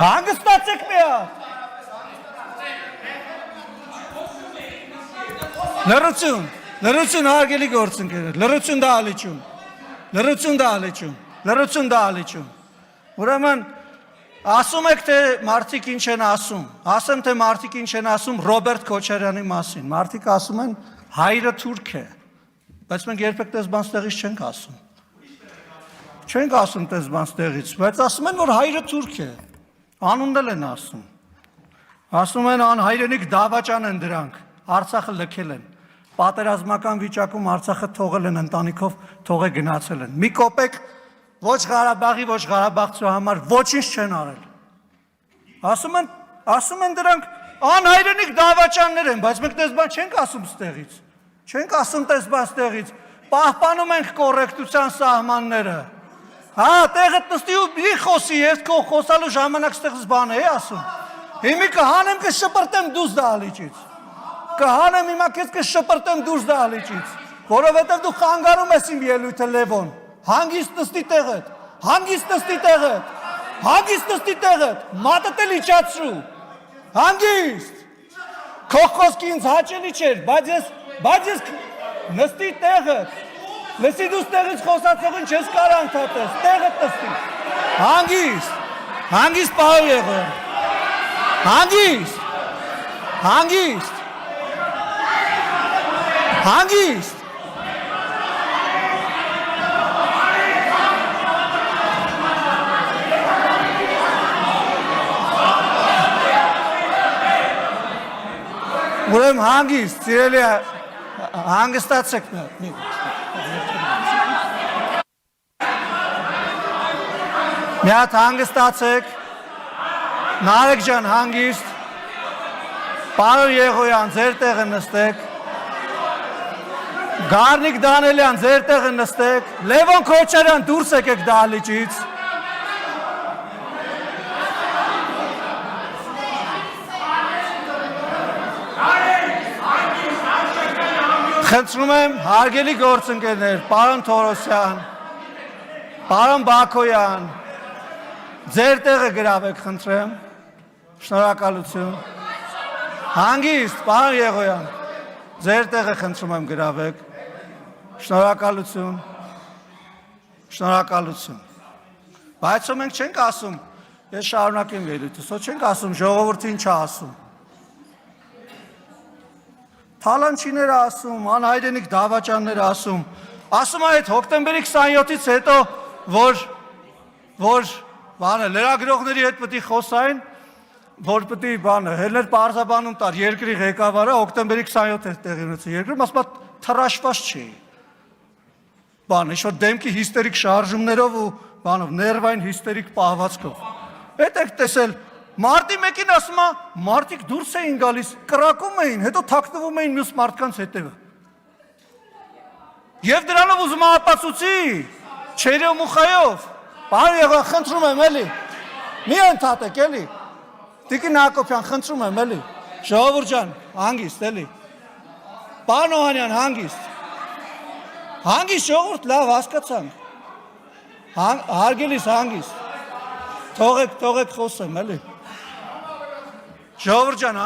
Հանգստացեք մի հատ։ Լրություն հարգելի գործընկերներ, լրություն դա ալիչում։ Ուրեմն ասում եք թե մարդիկ ինչ են ասում, ասեմ թե մարդիկ ինչ են ասում Ռոբերտ Քոչարյանի մասին, մարդիկ ասում են հայրը թուրք է, բայց մենք երբեք տեսբան ստեղից չենք ասում։ Չենք ասում տեսբան ստեղից, բայց ասում են, որ հայրը թուրք է, անունն էլ են ասում։ Ասում են անհայրենիք դավաճան են դրանք, Արցախը լքել են, պատերազմական վիճակում Արցախը թողել են ընտանիքով, թողե գնացել են։ Մի կոպեկ ոչ Ղարաբաղի, ոչ Ղարաբաղցու համար ոչինչ չեն արել։ Ասում են դրանք անհայրենիք դավաճաններ են, բայց մենք տեսբան չենք ասում ստեղից։ Չենք ասում տեսբան ստեղից, պահպանում ենք կոռեկտության սահմանները։ Հա, տեղդ նստի ու մի խոսի, ես քո խոսալու ժամանակ ստեղից բան է ասում։ Հիմի կհանեմ կշպրտեմ դուրս դահլիճից։ Կհանեմ հիմա քեզ կշպրտեմ դուրս դահլիճից, որովհետև դու խանգարում ես իմ ելույթը Լևոն։ Հանգիստ նստի տեղդ, մատդ էլ իջացրու, հանգիստ, քո խոսքը ինձ հաճելի չէր, բայց ես նստի տեղդ, լսի դու տեղից խոսացողին չես կարող ընդհատես, տեղդ նստի, հանգիստ պահու եղել, հանգիստ, Ուրեմն հանգիստ, սիրելի հանգստացեք մի հատ հանգստացեք, Նարեկ ջան հանգիստ, պարոն Եղոյան ձեր տեղը նստեք, Գառնիկ Դանելյան ձեր տեղը նստեք, Լևոն Քոչարյան դուրս եկեք դահլիճից, Խնդրում եմ հարգելի գործընկերներ, պարոն Թորոսյան, պարոն Բաքոյան, ձեր տեղը գրավեք, խնդրեմ, շնորհակալություն, հանգիստ, պարոն Եղոյան, ձեր տեղը խնդրում եմ գրավեք, շնորհակալություն, բայց մենք չենք ասում, ես շարունակեմ ելույթս, չենք ասում, ժողովուրդը ինչ է ասում, Թալանչիներ ասում, անհայրենիք դավաճաններ ասում այդ հոկտեմբերի 27-ից հետո, որ լրագրողների հետ պետք է խոսային, որ պետք է հելներ պարզաբանում տար երկրի ղեկավարը հոկտեմբերի 27-ից տեղի ունեցել երկրում, ասում թռաշված չի։ Ինչ-որ դեմքի հիստերիկ շարժումներով ու ներվային հիստերիկ պահվածքով։ Հետ եք տեսել Մարտի մեկին ասում է, մարդիկ դուրս էին գալիս, կրակում էին, հետո թաքնվում էին մյուս մարդկանց հետևը։ Եվ դրանով ուզում ապացուցի, չերյո մուխայով, պարոն Եղոյան, խնդրում եմ էլի, մի ընդհատեք էլի, Տիկին Հակոբյան, խնդրում եմ էլի, ժողովուրդ ջան, հանգիստ էլի, պարոն Օհանյան, հանգիստ ժողովուրդ, լավ հասկացանք, հարգելիս հանգիստ, թողեք խոսեմ էլի, ժողովուրդ ջան,